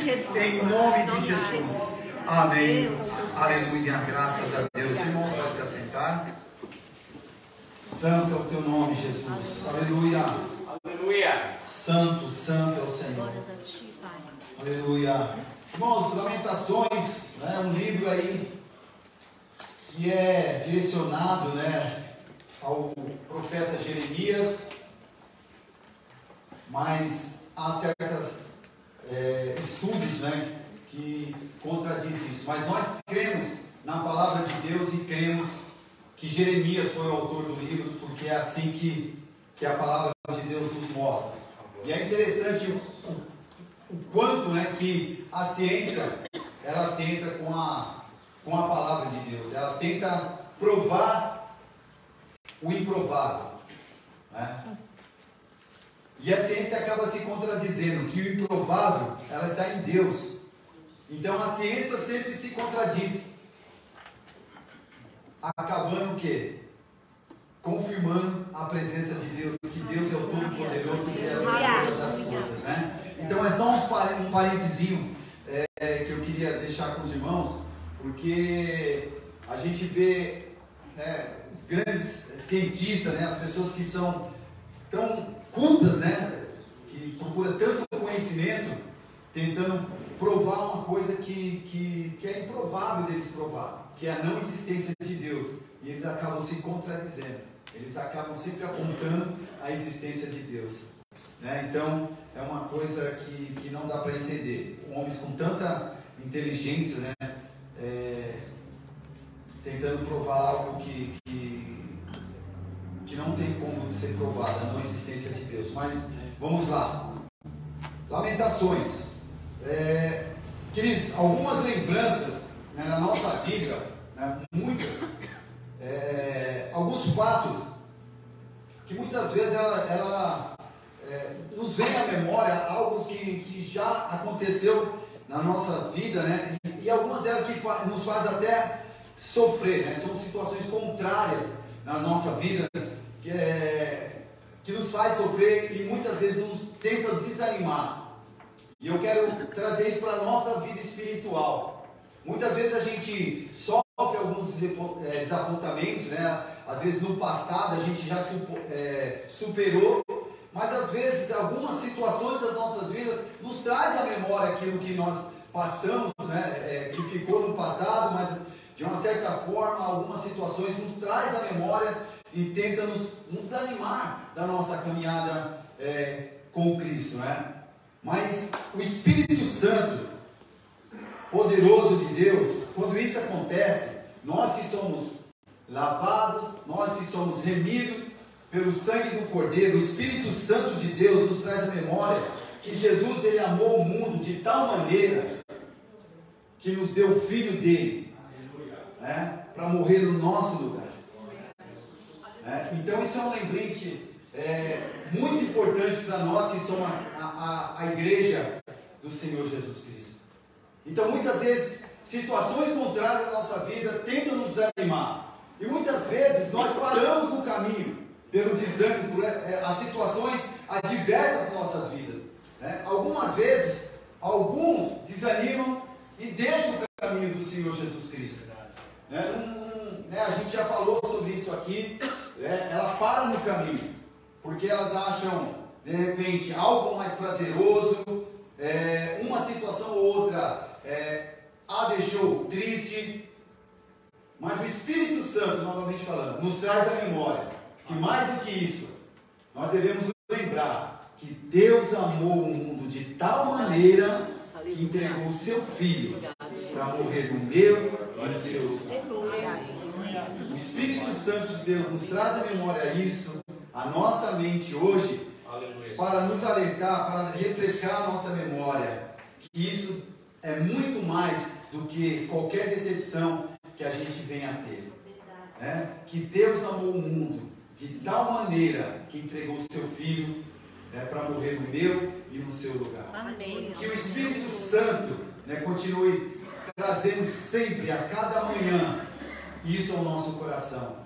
Em nome de Jesus. Amém. Aleluia. Graças a Deus. Irmãos, pode se assentar. Santo é o teu nome, Jesus. Aleluia. Aleluia. Santo, santo é o Senhor. Aleluia. Irmãos, Lamentações, né, um livro aí que é direcionado, né, ao profeta Jeremias, mas há certos estudos, né, que contradizem isso. Mas nós cremos na palavra de Deus e cremos que Jeremias foi o autor do livro, porque é assim que a palavra de Deus nos mostra. E é interessante o quanto, né, que a ciência ela tenta com a palavra de Deus, ela tenta provar o improvável, né? E a ciência acaba se contradizendo, que o improvável ela está em Deus. Então a ciência sempre se contradiz, acabando o quê? Confirmando a presença de Deus, que Deus é o Todo-Poderoso e Criador de todas as coisas, né? Então é só um parentezinho que eu queria deixar com os irmãos, porque a gente vê, né, os grandes cientistas, né, as pessoas que são tão cultas, né, que procuram tanto conhecimento, tentando provar uma coisa que é improvável deles provar, que é a não existência de Deus, e eles acabam se contradizendo, eles acabam sempre apontando a existência de Deus, né? Então é uma coisa que não dá para entender. Homens com tanta inteligência, né, tentando provar algo que não tem como ser provado, a não existência de Deus. Mas vamos lá. Lamentações. Queridos, algumas lembranças, né, na nossa vida, né, muitas, alguns fatos que muitas vezes ela nos vem à memória, algo que já aconteceu na nossa vida, né, e algumas delas que nos faz até sofrer, né, são situações contrárias na nossa vida, que nos faz sofrer e muitas vezes nos tentam desanimar. E eu quero trazer isso para a nossa vida espiritual. Muitas vezes a gente sofre alguns desapontamentos, né? Às vezes no passado a gente já superou, mas às vezes algumas situações das nossas vidas nos traz à memória aquilo que nós passamos, né? Que ficou no passado, mas de uma certa forma algumas situações nos traz à memória e tenta nos animar da nossa caminhada com Cristo, né? Mas o Espírito Santo, poderoso de Deus, quando isso acontece, nós que somos lavados, nós que somos remidos pelo sangue do Cordeiro, o Espírito Santo de Deus nos traz a memória que Jesus, ele amou o mundo de tal maneira que nos deu o Filho dele, né, para morrer no nosso lugar. Então isso é um lembrete muito importante para nós que somos a igreja do Senhor Jesus Cristo. Então muitas vezes situações contrárias à nossa vida tentam nos desanimar, e muitas vezes nós paramos no caminho pelo desânimo, por as situações adversas das nossas vidas, né? Algumas vezes alguns desanimam e deixam o caminho do Senhor Jesus Cristo, né? A gente já falou sobre isso aqui, né? Ela para no caminho porque elas acham, de repente, algo mais prazeroso, uma situação ou outra a deixou triste, mas o Espírito Santo, novamente falando, nos traz a memória que mais do que isso, nós devemos lembrar que Deus amou o mundo de tal maneira que entregou o seu Filho para morrer no meu e no seu lugar. O Espírito Santo de Deus nos traz a memória isso, a nossa mente hoje, para nos alertar, para refrescar a nossa memória, que isso é muito mais do que qualquer decepção que a gente venha a ter, né? Que Deus amou o mundo de tal maneira que entregou o seu Filho, né, para morrer no meu e no seu lugar. Amém. Que o Espírito Santo, né, continue trazendo sempre, a cada manhã, isso ao nosso coração,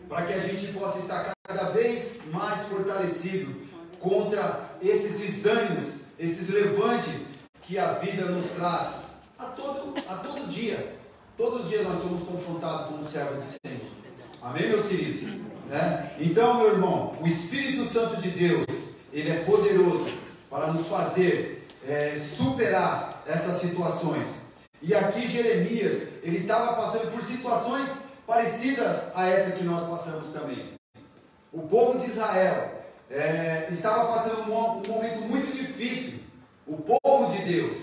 para que a gente possa estar cada vez mais fortalecido contra esses desânimos, esses levantes que a vida nos traz a todo dia. Todos os dias nós somos confrontados como servos do Senhor. Amém, meus queridos? Então, meu irmão, o Espírito Santo de Deus, ele é poderoso para nos fazer superar essas situações. E aqui Jeremias, ele estava passando por situações parecidas a essa que nós passamos também. O povo de Israel estava passando um momento muito difícil. O povo de Deus.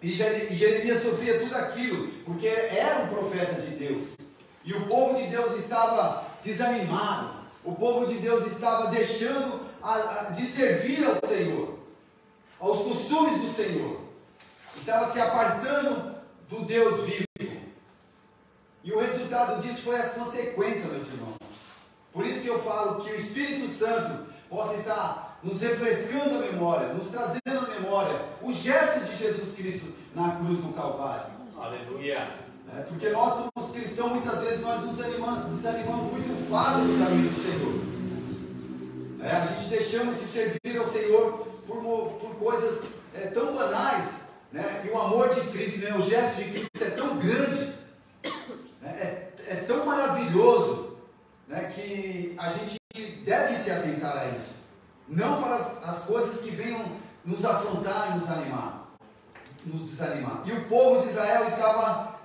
E Jeremias sofria tudo aquilo, porque era um profeta de Deus. E o povo de Deus estava desanimado. O povo de Deus estava deixando de servir ao Senhor, aos costumes do Senhor. Estava se apartando do Deus vivo. E o resultado disso foi as consequências, meus irmãos. Por isso que eu falo que o Espírito Santo possa estar nos refrescando a memória, nos trazendo à memória o gesto de Jesus Cristo na cruz do Calvário. Aleluia! Porque nós, como cristãos, muitas vezes nós nos desanimamos muito fácil do caminho do Senhor. A gente deixamos de servir ao Senhor por coisas tão banais, né? E o amor de Cristo, né? O gesto de Cristo é tão grande, né? É tão maravilhoso, né? Que a gente deve se atentar a isso, não para as coisas que venham nos afrontar e nos desanimar. E o povo de Israel estava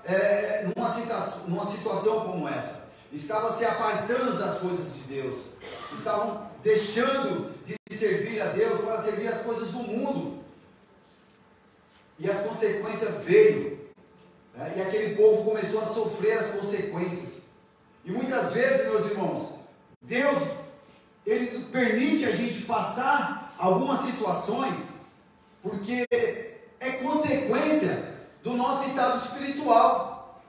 numa situação como essa, estava se apartando das coisas de Deus, estavam deixando de servir a Deus para servir as coisas do mundo, e as consequências veio, né? E aquele povo começou a sofrer as consequências. E muitas vezes, meus irmãos, Deus, Ele permite a gente passar algumas situações, porque é consequência do nosso estado espiritual.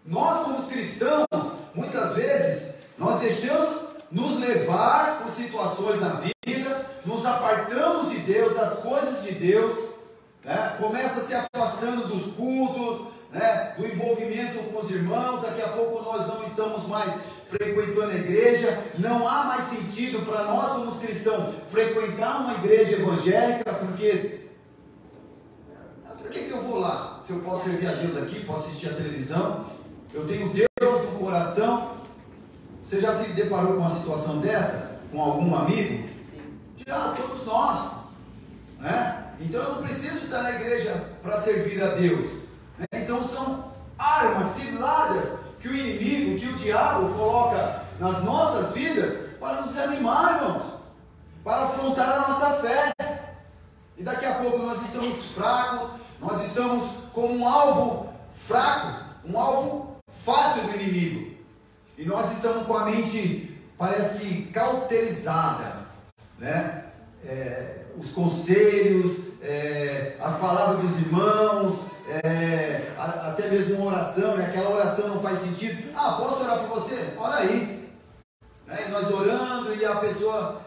Nós, como cristãos, muitas vezes, nós deixamos nos levar por situações na vida, nos apartamos de Deus, das coisas de Deus, né? Começa se afastando dos cultos, né? Do envolvimento com os irmãos. Daqui a pouco nós não estamos mais frequentando a igreja, não há mais sentido para nós como cristãos frequentar uma igreja evangélica, porque por que eu vou lá? Se eu posso servir a Deus aqui, posso assistir a televisão, eu tenho Deus no coração. Você já se deparou com uma situação dessa? Com algum amigo? Sim. Já, todos nós, né? Então eu não preciso estar na igreja para servir a Deus, né? Então são armas, ciladas que o inimigo, que o diabo coloca nas nossas vidas para nos animar, irmãos, para afrontar a nossa fé. E daqui a pouco nós estamos fracos, nós estamos como um alvo fraco, um alvo fácil do inimigo. E nós estamos com a mente, parece que cauterizada, né? Os conselhos, as palavras dos irmãos, até mesmo uma oração, né? Aquela oração não faz sentido. Ah, posso orar por você? Ora aí. Né? E nós orando e a pessoa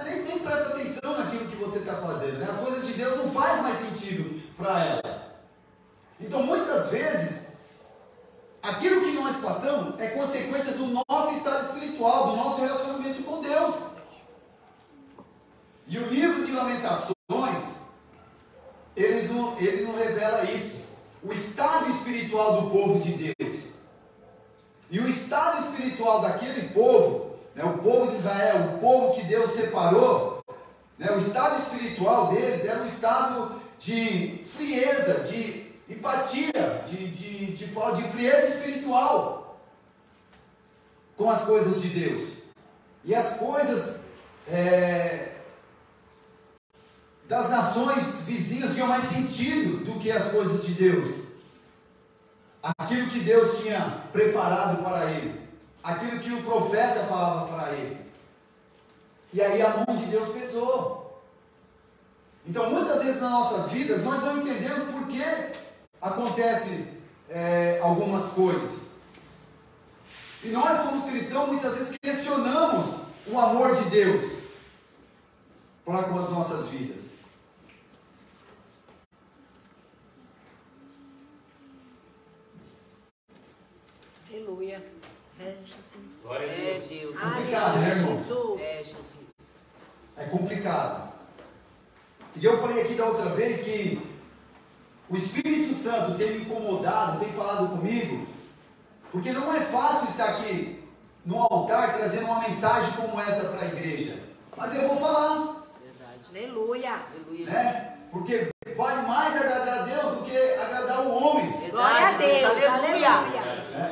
nem presta atenção naquilo que você está fazendo, né? As coisas de Deus não fazem mais sentido para ela. Então, muitas vezes, aquilo que nós passamos é consequência do nosso estado espiritual, do nosso relacionamento com Deus. E o livro de Lamentações, ele não revela isso. O estado espiritual do povo de Deus. E o estado espiritual daquele povo, né, o povo de Israel, o povo que Deus separou, né, o estado espiritual deles era um estado de frieza, de empatia, de frieza espiritual com as coisas de Deus. E as coisas das nações vizinhas tinham mais sentido do que as coisas de Deus. Aquilo que Deus tinha preparado para ele, aquilo que o profeta falava para ele. E aí a mão de Deus pesou. Então muitas vezes nas nossas vidas nós não entendemos por que acontece algumas coisas. E nós, como cristãos, muitas vezes questionamos o amor de Deus para com as nossas vidas. Aleluia. Glória a Deus. Deus. Complicado, né, irmão? Jesus. Jesus. E eu falei aqui da outra vez que o Espírito Santo tem me incomodado, tem falado comigo, porque não é fácil estar aqui no altar trazendo uma mensagem como essa para a igreja. Mas eu vou falar. Verdade. Aleluia. Aleluia. Né? Porque vale mais agradar a Deus do que agradar o homem. Glória a Deus. Aleluia.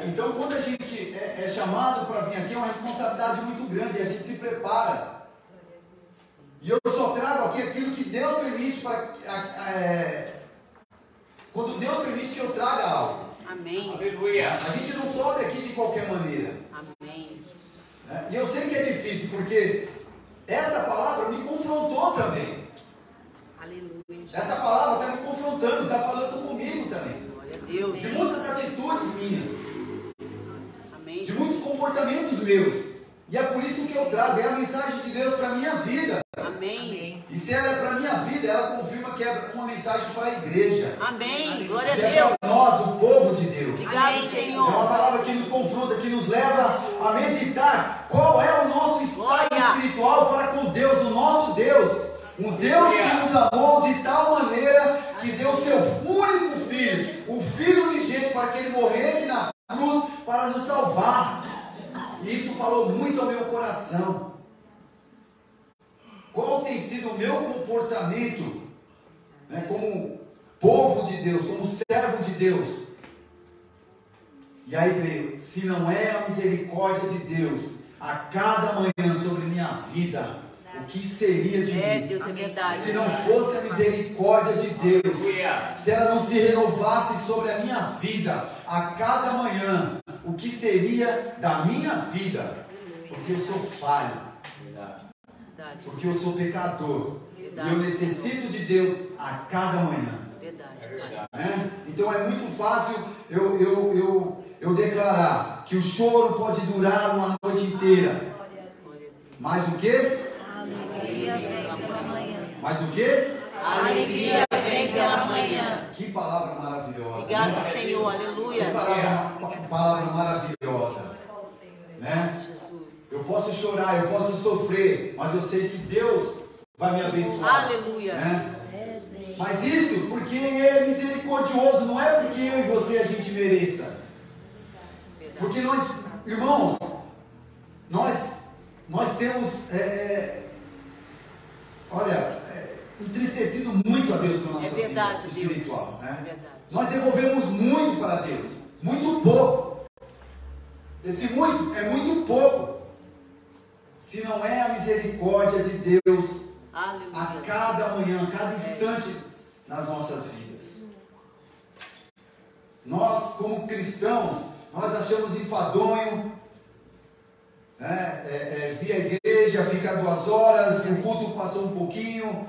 Então, quando a gente é chamado para vir aqui, é uma responsabilidade muito grande e a gente se prepara. E eu só trago aqui aquilo que Deus permite para. Quando Deus permite que eu traga algo. Amém. Aleluia. A gente não sobe aqui de qualquer maneira. Amém. E eu sei que é difícil, porque essa palavra me confrontou também. Aleluia. Essa palavra está me confrontando, está falando comigo também. Glória a Deus. De muitas atitudes minhas. Amém. De muitos comportamentos meus. E é por isso que eu trago, é a mensagem de Deus para a minha vida. Amém. E se ela é para a minha vida, ela confirma que é uma mensagem para a igreja. Amém. Glória a Que é Deus. para nós, o povo de Deus. Obrigado, É Senhor. uma palavra que nos confronta, que nos leva a meditar qual é o nosso estado espiritual para com Deus, o nosso Deus. Um Deus que nos amou de tal maneira que deu seu único filho, o Filho unigênito, para que ele morresse na cruz para nos salvar. E isso falou muito ao meu coração. Qual tem sido o meu comportamento, né, como povo de Deus, como servo de Deus? E aí veio, se não é a misericórdia de Deus a cada manhã sobre minha vida, o que seria de mim? Deus, é verdade. Se não fosse a misericórdia de Deus, se ela não se renovasse sobre a minha vida a cada manhã, o que seria da minha vida? Porque eu sou falho, porque eu sou pecador, e eu necessito de Deus a cada manhã. Então é muito fácil eu declarar que o choro pode durar uma noite inteira. Mas o que? Alegria vem pela manhã. Mas o que? Alegria vem pela manhã. Que palavra maravilhosa. Obrigado, né? Senhor. Aleluia. Que palavra maravilhosa. Né? Jesus. Eu posso chorar, eu posso sofrer, mas eu sei que Deus vai me abençoar. Aleluia. Né? Mas isso porque Ele é misericordioso, não é porque eu e você a gente mereça. Porque nós, irmãos, nós temos, entristecido muito a Deus com a nossa vida espiritual. Deus. Né? É verdade. Nós devolvemos muito para Deus, muito pouco. Esse muito é muito pouco. Se não é a misericórdia de Deus, aleluia, a cada manhã, a cada instante nas nossas vidas. Nós, como cristãos, nós achamos enfadonho, né? Vir à igreja, ficar 2 horas, o culto passou um pouquinho,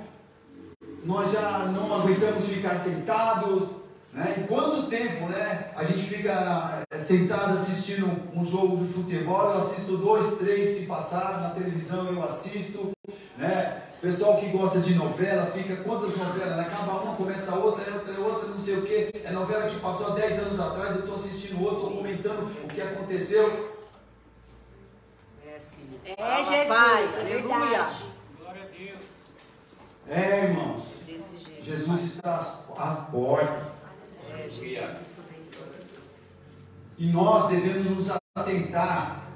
nós já não aguentamos ficar sentados, né? Em quanto tempo, né, a gente fica sentado assistindo um jogo de futebol? Eu assisto 2, 3 se passar na televisão, eu assisto, né? Pessoal que gosta de novela, fica quantas novelas? Acaba uma, começa outra, não sei o que. É novela que passou há 10 anos atrás, eu estou assistindo outra, estou comentando o que aconteceu. Sim. Jesus, Pai, aleluia. Glória a Deus. Irmãos, Desse jeito. Jesus está às portas. Jesus. E nós devemos nos atentar,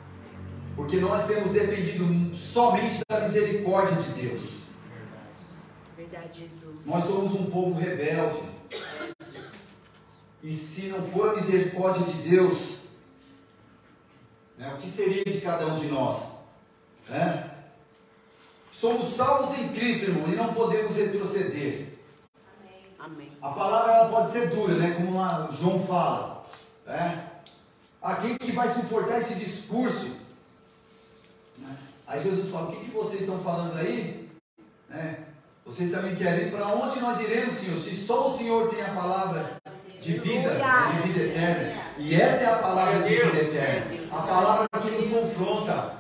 porque nós temos dependido somente da misericórdia de Deus. Verdade, Jesus. Nós somos um povo rebelde. E se não for a misericórdia de Deus, né, o que seria de cada um de nós? Né? Somos salvos em Cristo, irmão, e não podemos retroceder. Amém. A palavra ela pode ser dura, né? Como lá o João fala. Né? Quem que vai suportar esse discurso? Né? Aí Jesus fala, o que vocês estão falando aí? Né? Vocês também querem ir? Para onde nós iremos, Senhor? Se só o Senhor tem a palavra de vida eterna. E essa é a palavra de vida eterna. A palavra que nos confronta.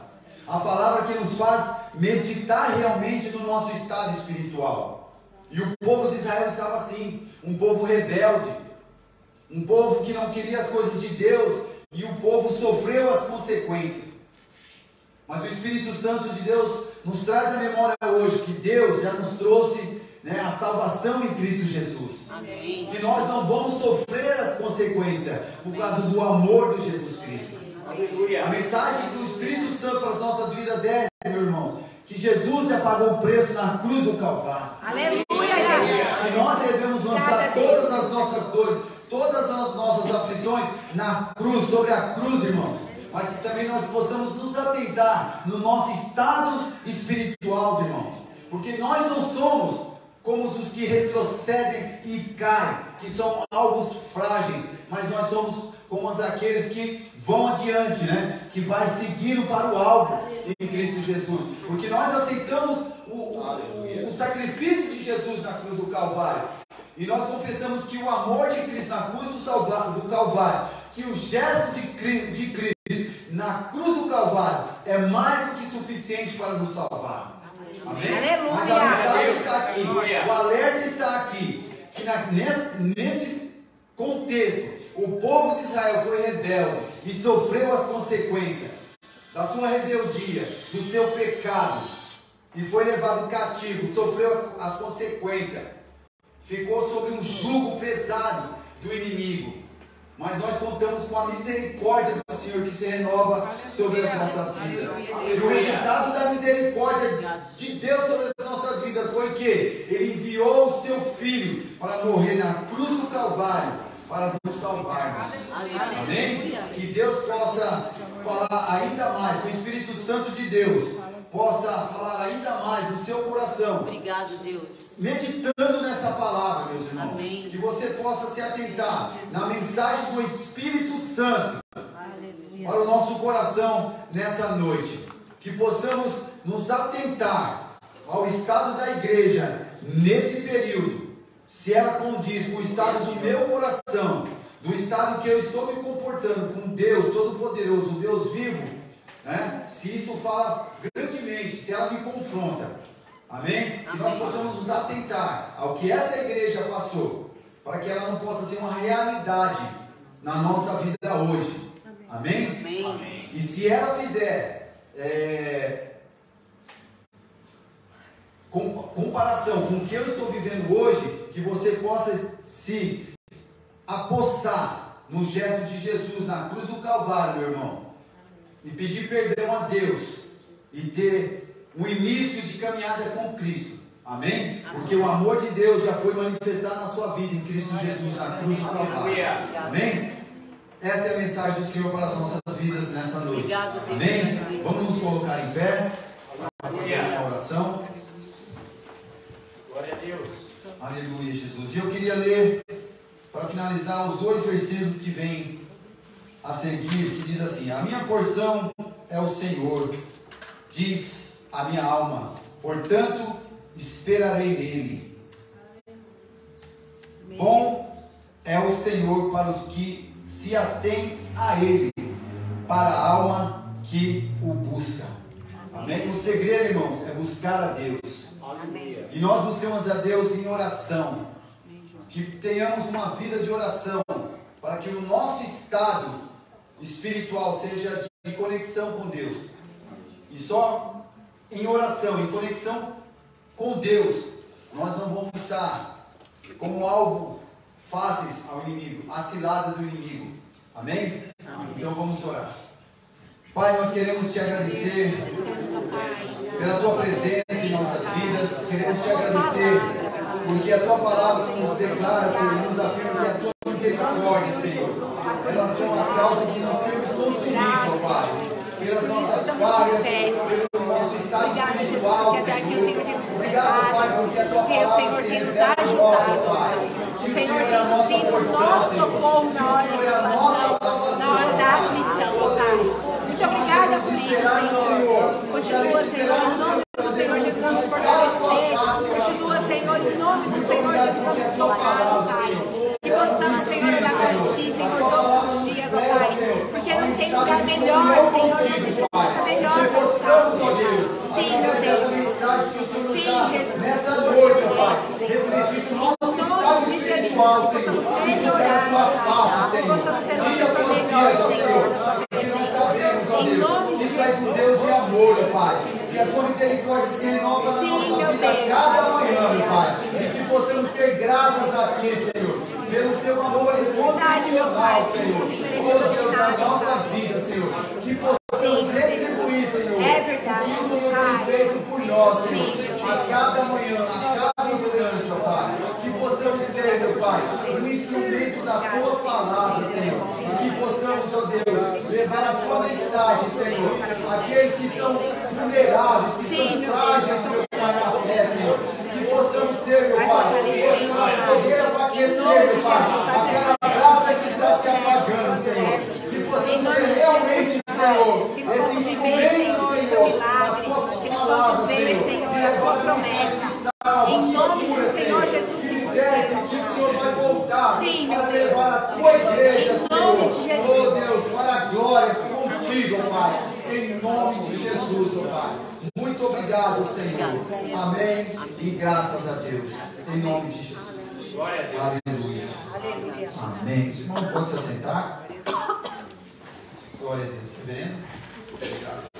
A palavra que nos faz meditar realmente no nosso estado espiritual. E o povo de Israel estava assim, um povo rebelde, um povo que não queria as coisas de Deus, e o povo sofreu as consequências. Mas o Espírito Santo de Deus nos traz a memória hoje que Deus já nos trouxe né, a salvação em Cristo Jesus. Amém. Que nós não vamos sofrer as consequências por causa do amor de Jesus Cristo. A mensagem do Espírito Santo para as nossas vidas é, meus irmãos, que Jesus já pagou o preço na cruz do Calvário. Aleluia. E nós devemos lançar todas as nossas dores, todas as nossas aflições na cruz, sobre a cruz, irmãos. Mas que também nós possamos nos atentar no nosso estado espiritual, irmãos. Porque nós não somos como os que retrocedem e caem, que são alvos frágeis, mas nós somos como aqueles que vão adiante, né? Que vai seguindo para o alvo em Cristo Jesus. Porque nós aceitamos o sacrifício de Jesus na cruz do Calvário. E nós confessamos que o amor de Cristo na cruz do Calvário, que o gesto de Cristo na cruz do Calvário é mais do que suficiente para nos salvar. Amém? Aleluia. Mas a mensagem está aqui, o alerta está aqui, que nesse contexto, o povo de Israel foi rebelde e sofreu as consequências da sua rebeldia, do seu pecado, e foi levado cativo, sofreu as consequências, ficou sobre um jugo pesado do inimigo. Mas nós contamos com a misericórdia do Senhor que se renova sobre as nossas vidas. E o resultado da misericórdia de Deus sobre as nossas vidas foi que Ele enviou o seu Filho para morrer na cruz do Calvário, para nos salvar. Amém? Que Deus possa falar ainda mais, que o Espírito Santo de Deus possa falar ainda mais no seu coração. Obrigado, Deus. Meditando nessa palavra, meus irmãos. Amém. Que você possa se atentar na mensagem do Espírito Santo para o nosso coração nessa noite. Que possamos nos atentar ao estado da igreja nesse período. Se ela condiz com o estado do meu coração, do estado que eu estou me comportando com Deus Todo-Poderoso, Deus vivo, né? Se isso fala grandemente, se ela me confronta, amém? Que nós possamos nos atentar ao que essa igreja passou, para que ela não possa ser uma realidade na nossa vida hoje, amém? Amém. E se ela fizer comparação com o que eu estou vivendo hoje, que você possa se apossar no gesto de Jesus na cruz do Calvário, meu irmão, e pedir perdão a Deus e ter um início de caminhada com Cristo, amém? Porque o amor de Deus já foi manifestado na sua vida em Cristo Jesus na cruz do Calvário, amém? Essa é a mensagem do Senhor para as nossas vidas nessa noite, amém? Vamos nos colocar em pé para fazer uma oração. Glória a Deus. Aleluia, Jesus. E eu queria ler, para finalizar, os 2 versículos que vêm a seguir, que diz assim: a minha porção é o Senhor, diz a minha alma, portanto esperarei nele. Bom é o Senhor para os que se atêm a ele, para a alma que o busca. Amém? O segredo, irmãos, é buscar a Deus. E nós buscamos a Deus em oração. Que tenhamos uma vida de oração, para que o nosso estado espiritual seja de conexão com Deus. E só em oração, em conexão com Deus, nós não vamos estar como alvo fáceis ao inimigo, às ciladas do inimigo. Amém? Então vamos orar. Pai, nós queremos te agradecer pela tua presença em nossas vidas. Queremos te agradecer porque a tua palavra nos declara, Senhor, nos afirma que a tua misericórdia, Senhor, elas são as causas que nós sermos consumidos, ó Pai, pelas nossas falhas, pelo nosso estado espiritual, Senhor. Obrigado, Pai, porque a tua palavra se revela em nós, ó Pai. Que o Senhor é a nossa porção, Senhor. Que o Senhor é a nossa salvação, da aflição, ó Pai. Muito obrigada por isso, Senhor. Continua, Senhor, em nome do Senhor Jesus, nos fortalecer. Continua, Senhor, em nome do Senhor Jesus, nos tocar, Pai. Que possamos, Senhor, olhar para ti, Senhor, todos os dias, ó Pai. Porque não tem lugar melhor, Senhor, nossa melhor possamos, ó Deus, sim, meu Deus. essa mensagem que o Senhor nos Sim, dá Jesus. nessa noite, ó Pai, refletir o nosso estado espiritual, Senhor, e buscar a sua face, Senhor, dia após dia, ó Senhor, porque nós sabemos, ó Deus, que tu és um Deus de amor, ó Pai, que a tua misericórdia se renova na nossa vida cada manhã, ó Pai, e Ti, Senhor, pelo Teu amor incondicional, Senhor. Oh Deus, na nossa vida, Senhor, que possamos retribuir, Senhor, o que o Senhor tem feito por nós, Senhor, a cada manhã, a cada instante, ó Pai. Que possamos ser, meu Pai, um instrumento da Tua palavra, Senhor. Que possamos, ó Deus, levar a Tua mensagem, Senhor, àqueles que estão vulneráveis, que estão frágeis, meu Pai, na fé, Senhor. Que possamos ser, meu Pai, uma fogueira para aquecer, meu Pai, aquela brasa que está se apagando, Senhor. Que possamos ser realmente, Senhor, esse instrumento, Senhor, da Tua palavra, Senhor, de levar a mensagem que salva, que cura, Senhor, que liberta, que o Senhor vai voltar para levar a Tua igreja, Senhor. Oh Deus, para a glória contigo, Pai, em nome de Jesus, oh Pai. Muito obrigado, Senhor. Amém. E graças a Deus, em nome de Jesus. Glória a Deus. Aleluia. Aleluia. Amém. Irmão, pode se assentar? Glória a Deus. Reverendo? Obrigado.